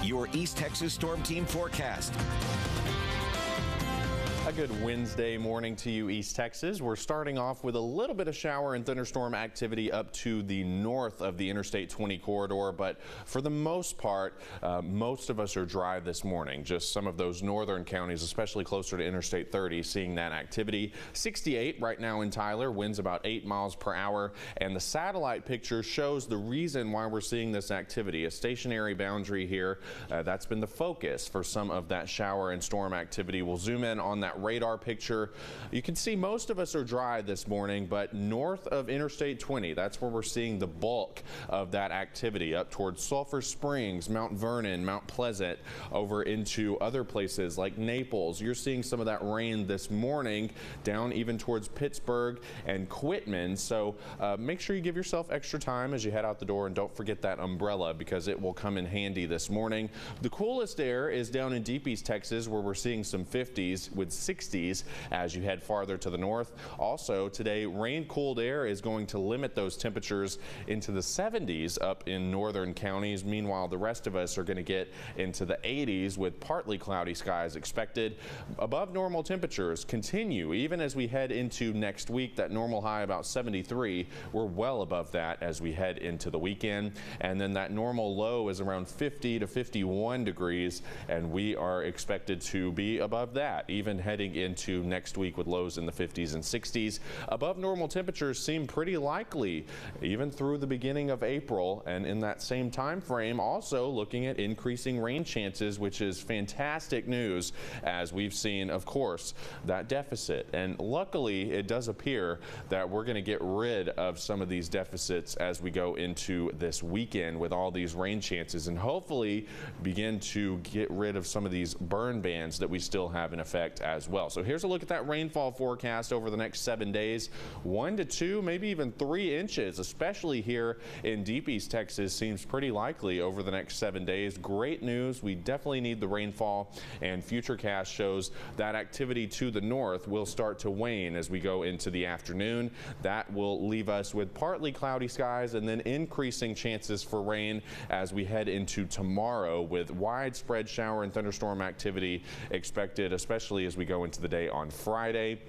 your East Texas Storm Team forecast. A good Wednesday morning to you, East Texas. We're starting off with a little bit of shower and thunderstorm activity up to the north of the Interstate 20 corridor, but for the most part, most of us are dry this morning. Just some of those northern counties, especially closer to Interstate 30, seeing that activity. 68 right now in Tyler, winds about 8 miles per hour, and the satellite picture shows the reason why we're seeing this activity. A stationary boundary here, that's been the focus for some of that shower and storm activity. We'll zoom in on that radar picture. You can see most of us are dry this morning, but north of Interstate 20, that's where we're seeing the bulk of that activity up towards Sulphur Springs, Mount Vernon, Mount Pleasant, over into other places like Naples. You're seeing some of that rain this morning down even towards Pittsburgh and Quitman. So make sure you give yourself extra time as you head out the door, and don't forget that umbrella because it will come in handy this morning. The coolest air is down in Deep East Texas, where we're seeing some 50s with 60s as you head farther to the north. Also today, rain-cooled air is going to limit those temperatures into the 70s up in northern counties. Meanwhile, the rest of us are going to get into the 80s with partly cloudy skies expected. Above normal temperatures continue even as we head into next week. That normal high about 73. We're well above that as we head into the weekend. And then that normal low is around 50 to 51 degrees, and we are expected to be above that even heading into next week with lows in the 50s and 60s. Above normal temperatures seem pretty likely even through the beginning of April, and in that same time frame also looking at increasing rain chances, which is fantastic news as we've seen, of course, that deficit. And luckily it does appear that we're going to get rid of some of these deficits as we go into this weekend with all these rain chances, and hopefully begin to get rid of some of these burn bans that we still have in effect as well. So here's a look at that rainfall forecast over the next 7 days. 1 to 2, maybe even 3 inches, especially here in Deep East Texas, seems pretty likely over the next 7 days. Great news. We definitely need the rainfall, and Futurecast shows that activity to the north will start to wane as we go into the afternoon. That will leave us with partly cloudy skies and then increasing chances for rain as we head into tomorrow, with widespread shower and thunderstorm activity expected, especially as we go into the day on Friday.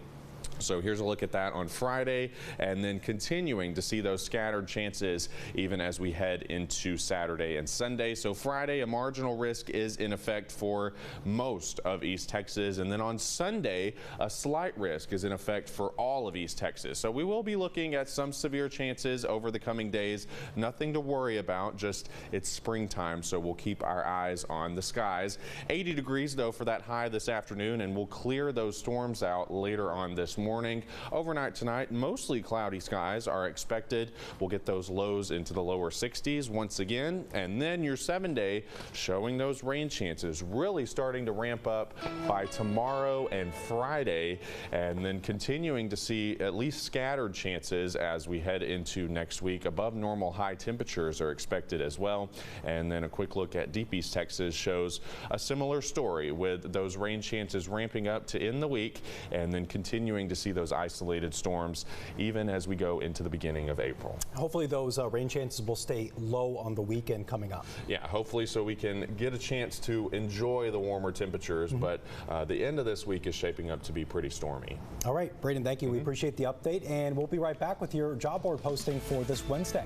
So here's a look at that on Friday, and then continuing to see those scattered chances even as we head into Saturday and Sunday. So Friday, a marginal risk is in effect for most of East Texas, and then on Sunday, a slight risk is in effect for all of East Texas. So we will be looking at some severe chances over the coming days. Nothing to worry about, just it's springtime, so we'll keep our eyes on the skies. 80 degrees though for that high this afternoon, and we'll clear those storms out later on this morning. Overnight tonight, mostly cloudy skies are expected. We'll get those lows into the lower 60s once again, and then your 7-day showing those rain chances really starting to ramp up by tomorrow and Friday, and then continuing to see at least scattered chances as we head into next week. Above normal high temperatures are expected as well. And then a quick look at Deep East Texas shows a similar story, with those rain chances ramping up to end the week and then continuing to see those isolated storms even as we go into the beginning of April. Hopefully those rain chances will stay low on the weekend coming up. Yeah, hopefully, so we can get a chance to enjoy the warmer temperatures, but the end of this week is shaping up to be pretty stormy. All right, Braden, thank you. We appreciate the update, and we'll be right back with your job board posting for this Wednesday.